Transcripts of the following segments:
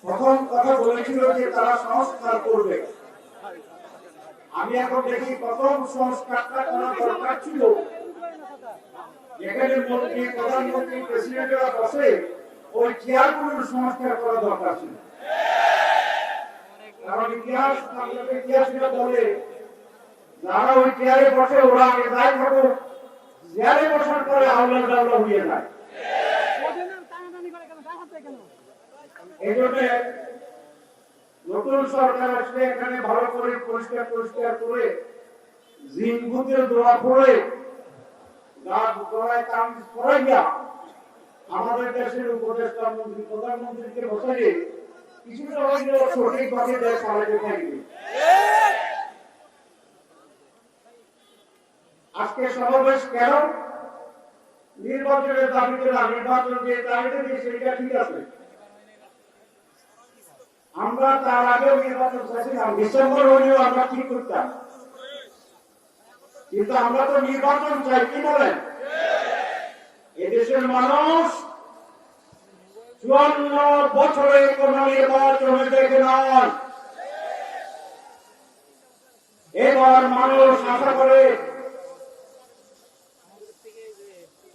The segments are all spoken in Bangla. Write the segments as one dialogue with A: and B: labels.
A: প্রথম কথা বলেছিল যে তারা সংস্কার করবে। আমি এখন দেখি প্রথম সংস্কারটা করা দরকার ছিল যেখানে মন্ত্রী, প্রধানমন্ত্রী, প্রেসিডেন্টরা বসে ওই চেয়ারগুলোর সংস্কার করা দরকার ছিল। কারণ ইতিহাসটা বলে যারা ওই চেয়ারে বসে ওরা আগে দায় থাকো, চেয়ারে বসার পরে আওলা ডাওলা হয়ে যায়। এই জন্য নতুন সরকার আসলে এখানে ভালো করে পরিষ্কার করে জিনগুদের দোয়া করে আমাদের দেশের উপদেষ্টা মন্ত্রী, প্রধানমন্ত্রীকে বসাইয়ে কিছুটা হলেও সঠিকভাবে দেশ চালাতে থাকবে। আজকে সমাবেশ কেন? নির্বাচনের দাবিতে না, নির্বাচন যে দাবিতে দিয়েছে এটা ঠিক আছে। আমরা তার আগেও নির্বাচন চাইছিলাম, ডিসেম্বর হলেও আমরা ঠিক করতাম, কিন্তু আমরা তো নির্বাচন চাই। কি বলেন? এদেশের মানুষ 54 বছরে কোন নির্বাচনে দেখে নয়। এবার মানুষ আশা করে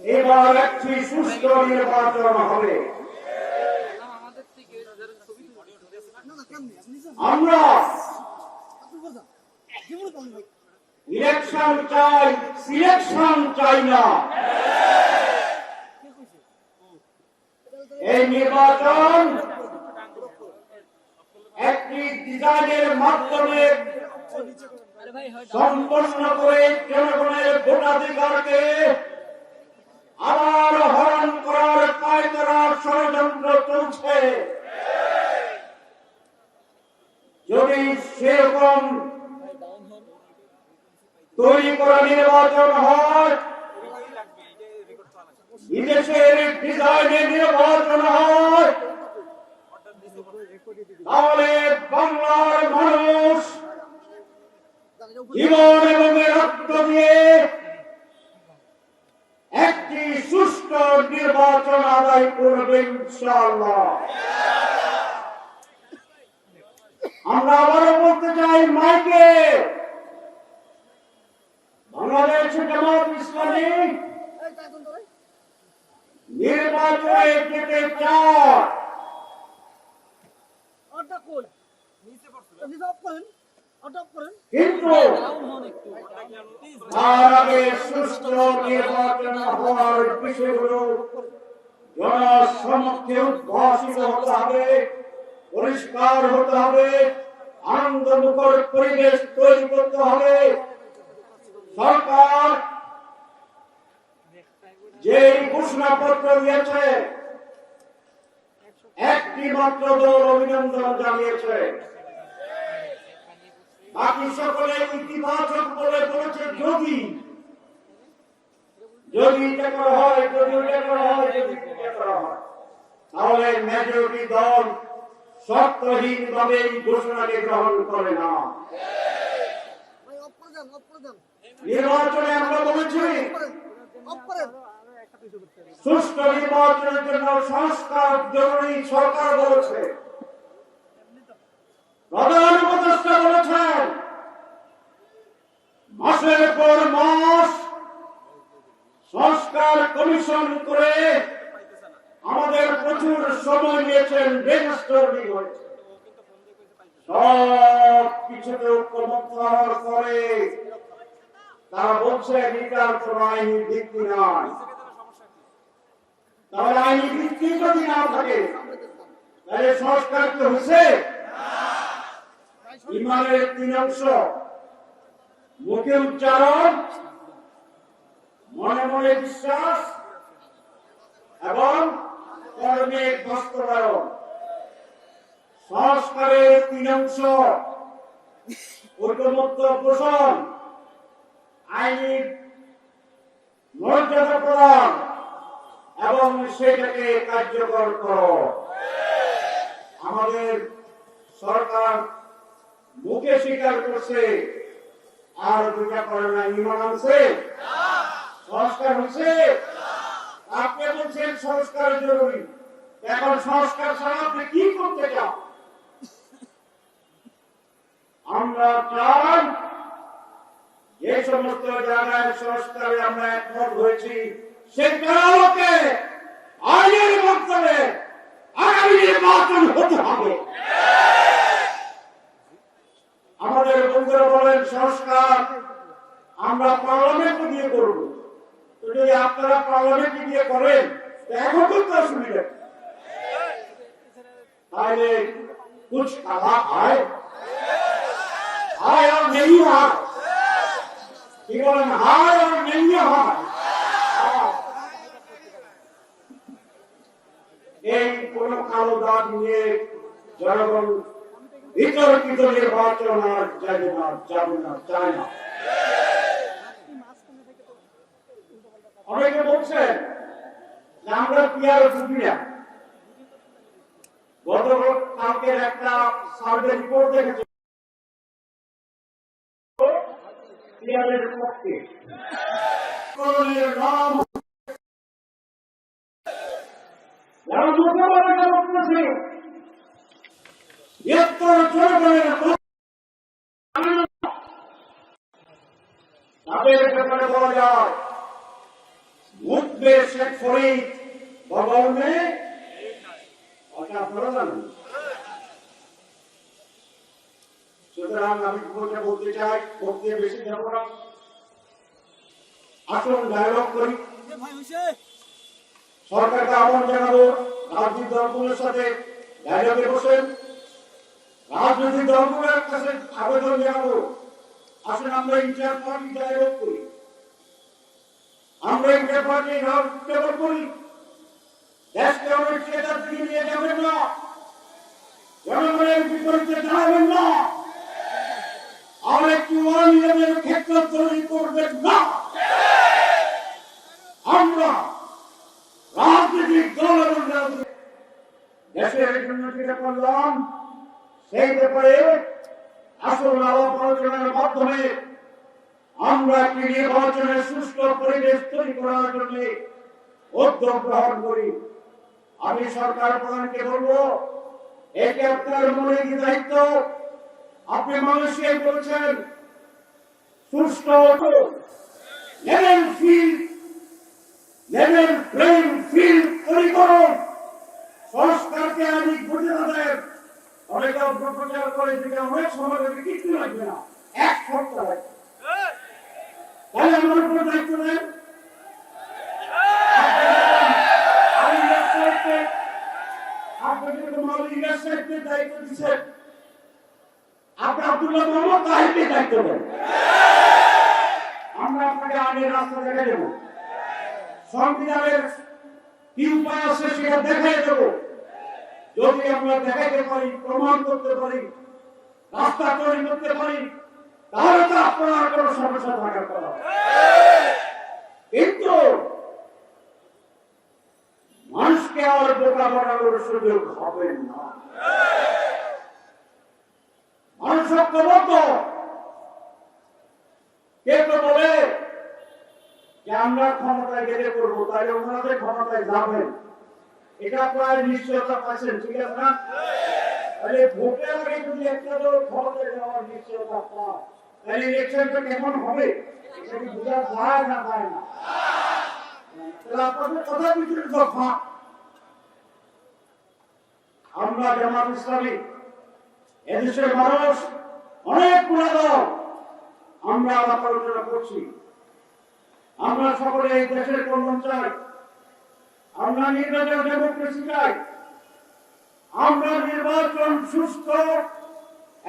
A: এবার একটি সুষ্ঠু নির্বাচন হবে। আমরা ইলেকশন চাই, সিলেকশন চাই না। এই নির্বাচন একটি ডিজাইনের মাধ্যমে সম্পন্ন করে জনগণের ভোটাধিকারকে আবার হরণ করার পায়তারা ষড়যন্ত্র চলছে। যদি সেরকম তৈরি করা নির্বাচন হয়, বিদেশের ডিজাইনে নির্বাচন হয়, তাহলে বাংলার মানুষ জীবন এবং রক্ত দিয়ে একটি সুষ্ঠু নির্বাচন আদায় করবে ইনশাআল্লাহ। আমরা আবারও বলতে চাই মাইকে, বাংলাদেশ জামাত ইসলামী নির্বাচনে যেতে চায়, কিন্তু তার আগে সুষ্ঠু নির্বাচন হওয়ার বিষয়গুলো জনসমক্ষে উদ্ভাসিত হতে হবে, পরিষ্কার হতে হবে, আনন্দমুখর পরিবেশ তৈরি করতে হবে। সরকার যে ঘোষণাপত্র দিয়েছে, একটি মাত্র দল অভিনন্দন জানিয়েছে, বাকি সকলে ইতিবাচক বলে বলেছে যদি এটা করা হয়, যদি এটা করা হয়, যদি এটা করা হয়, তাহলে মেজরিটি দল শর্তহীন ভাবে এই ঘোষণাকে গ্রহণ করে না। নির্বাচনে আমরা বলেছি সুষ্ঠু নির্বাচনের জন্য সংস্কার জরুরি। সরকার বলেছে, প্রধান উপদেষ্টা বলেছেন, মাসের পর মাস সংস্কার কমিশন করে আমাদের প্রচুর সময় নিয়েছেন, ব্রেনস্টর্মিং হয়েছে, সব কিছুতে ঐক্যমত্য হওয়ার পরে তারা বলছে এটার কোন আইনি ভিত্তি নাই। তাহলে আইনি ভিত্তি যদি না থাকে তাহলে সংস্কার কি হয়েছে? ইমানের 3 অংশ, মুখে উচ্চারণ, মনে মনে বিশ্বাস এবং কর্মে বাস্তবায়ন। সংস্কারের 3 অংশ, ঐকমত্য পোষণ, আইনি মর্যাদা প্রদান এবং সেটাকে কার্যকর করো। আমাদের সরকার মুখে স্বীকার করছে আর দুটা করে না। ইমান আনছে, সংস্কার হচ্ছে। আপনি বলছেন সংস্কার জরুরি, এখন সংস্কার ছাড়া আপনি কি করতে চান? সমস্ত জায়গায় সংস্কারে আমরা একমত হয়েছি, সেই কারণকে আইনের মাধ্যমে আগামী নির্বাচন হতে হবে। আমাদের বন্ধুরা বলেন সংস্কার আমরা পার্লামেন্টে দিয়ে করব, তো যদি আপনারা পার্লামেন্টে দিয়ে করেন এখন করতে অসুবিধা, তাহলে कुछ कहा आए आए और नहीं आए, কি বলেন হায় আর নেই হয়। এই কোন কালো দাগ নিয়ে জনগণ বিতর্কিত নির্বাচন আর যাবে না চায় না। অনেকে বলছেন যে আমরা পিয়ারে ঢুকি না। গতকালকের একটা সার্ভে রিপোর্ট দেখেছি পিয়ারের পক্ষে নাম যারা মুখ্যমন্ত্রী বলতেছে তাদের ব্যাপারে বলা যায় মুখবে শেখ ফরিদ বগল মে আপনারা জানেন। সুতরাং আমি বলতে চাই বলতে বেশি যাব না, আসুন ডায়লগ করি, সরকারকে আহ্বান জানাবো রাজনৈতিক দলগুলোর সাথে ডায়লগে বসেন, রাজনৈতিক দলগুলোর কাছে আবেদন জানাবো আসুন আমরা ইন্টার পার্টি ডায়লগ করি, আমরা ইন্টার পার্টি রাজনীতি করি। দেশকে অনেক সেটার দিকে নিয়ে যাবেন না, জনগণের বিপরীতে দাঁড়াবেন না, আর একটি অনিয়মের ক্ষেত্র তৈরি করবেন না। আমরা রাজনৈতিক দল এবং দেশের জন্য যেটা করলাম সেই ব্যাপারে আসল আলাপ আলোচনার মাধ্যমে আমরা একটি নির্বাচনের সুষ্ঠু পরিবেশ তৈরি করার জন্য উদ্যোগ গ্রহণ করি। আমি সরকার প্রধানকে বলবো এটি আপনার মৌলিক দায়িত্ব। আপনি মানুষকে বলছেন সুষ্ঠু লেভেল প্লেইং ফিল্ড তৈরি করুন, সংস্কারকে আদি বুঝে দেন। অনেকে অপপ্রচার করে দিকে অনেক সময় কিছু লাগবে না, এক সপ্তাহ লাগবে, তাহলে আমার উপর দায়িত্ব নেন। দায়িত্ব দিচ্ছেন আপনি আব্দুল্লাহ মোহাম্মদ তাহিরকে দায়িত্ব দেন, আমরা আপনাকে আইনের রাস্তা দেখে দেব, সংবিধানের কি উপায় আছে সেটা দেখাই দেব। যদি আমরা দেখাইতে পারি, প্রমাণ করতে পারি, রাস্তা তৈরি করতে পারি, তাহলে তো আপনার কোনো সমস্যা থাকার কথা। কিন্তু মানুষকে আর বোকা বানানোর সুযোগ হবে না। মানুষ ঐক্যবদ্ধ। কে তো বলে যে আমরা ক্ষমতায় গেলে করবো, তাহলে ওনাদের ক্ষমতায় যাবেন, এটা প্রায় নিশ্চয়তা পাচ্ছেন, ঠিক আছে না? তাহলে ভোটের আগে যদি একটা দল ক্ষমতায় যাওয়ার নিশ্চয়তা পায়, তাহলে ইলেকশনটা কেমন হবে এটা কি বোঝা যায় না যায় না? তাহলে আপনাদের কথা ভিতরে দফা। আমরা জামাত ইসলামী এদেশের মানুষ অনেক পুরানো, আমরা আলাপ আলোচনা করছি, আমরা সকলে এই দেশের কল্যাণ চাই, আমরা নির্বাচন ডেমোক্রেসি চাই, আমরা নির্বাচন সুস্থ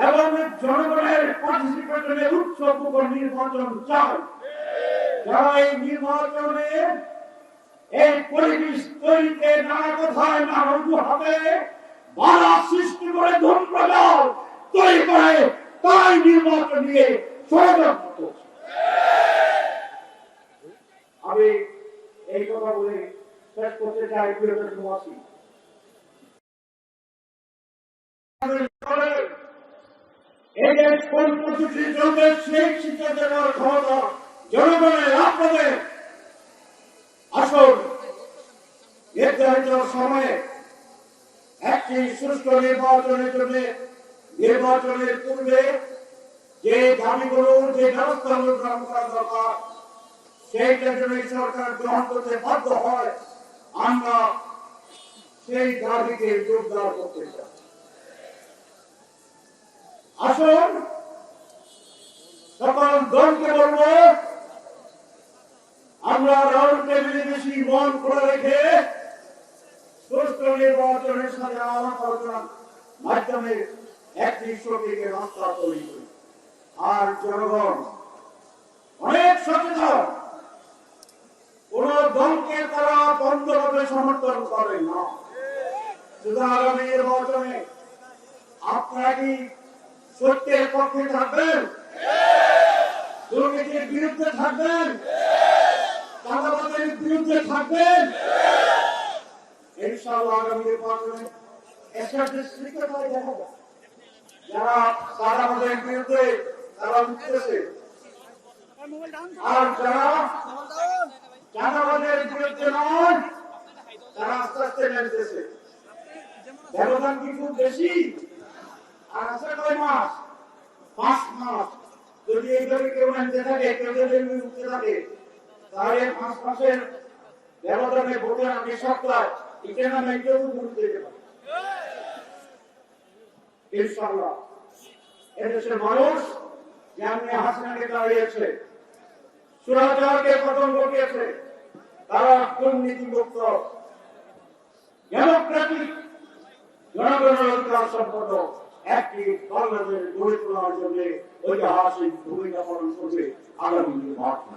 A: এবং জনগণের পার্টিসিপেশনে উৎসবমুখর নির্বাচন চাই। যারা এই নির্বাচনে এই পরিবেশ তৈরিতে নানা কথায় নানা অজুহাতে বাধা সৃষ্টি করে ধূমপ্রচার তৈরি করে, তাই নির্বাচন নিয়ে ষড়যন্ত্র করছে। আমি এই কথা বলে শেষ করতে চাই। প্রিয় দেশবাসী, এই দেশ কোন পদ্ধতি চলবে সেই শিক্ষা দেওয়ার ক্ষমতা জনগণের, আপনাদের। আসুন নির্ধারিত সময়ে একটি সুষ্ঠু নির্বাচনের জন্য নির্বাচনের পূর্বে যে দাবিগুলো যে ব্যবস্থাগুলো গ্রহণ করা দরকার সেইটা যদি সরকার গ্রহণ করতে বাধ্য হয় আমরা সেই দাবিকে জোরদার করতে চাই। আসুন সকল দলকে বলবো আমরা রাউন্ড টেবিলে বেশি মন করে রেখে সুষ্ঠু নির্বাচনের সাথে আলাপ আলোচনার মাধ্যমে একটি সঠিক রাস্তা তৈরি করি। আর জনগণ অনেক সচেতন, কোন দলকে তারা বন্ধভাবে সমর্থন করে না। শুধু আগামী নির্বাচনে আপনারা কি সত্যের পক্ষে থাকবেন, দুর্নীতির বিরুদ্ধে থাকবেন, চাঁদাবাজের বিরুদ্ধে থাকবেন? ইনশাআল্লাহ আগামী নির্বাচনে যারা চাঁদাবাজের বিরুদ্ধে তারা উঠতেছে আর যারা চাঁদাবাজের বিরুদ্ধে নয় তারা আস্তে আস্তে নেমতেছে। ব্যবধান কি খুব বেশি? আর আছে কয় মাস? 5 মাস। যদি এইভাবে কেউ নামতে থাকে, কেউ যদি উঠতে থাকে, তাহলে 5 মাসের ব্যবধানে ভোটের আগে সপ্তাহ এটা না মেয়েকেও ভোট দিতে পারে ইনশাআল্লাহ। এদেশের মানুষ যেমনি হাসিনাকে দাঁড়িয়েছে, সুরাচারকে পতন ঘটিয়েছে, তারা দুর্নীতিমুক্ত ডেমোক্রেটিক জনগণের অধিকার সম্পন্ন একটি বাংলাদেশ গড়ে তোলার জন্য ঐতিহাসিক ভূমিকা পালন করবে আগামী নির্বাচন।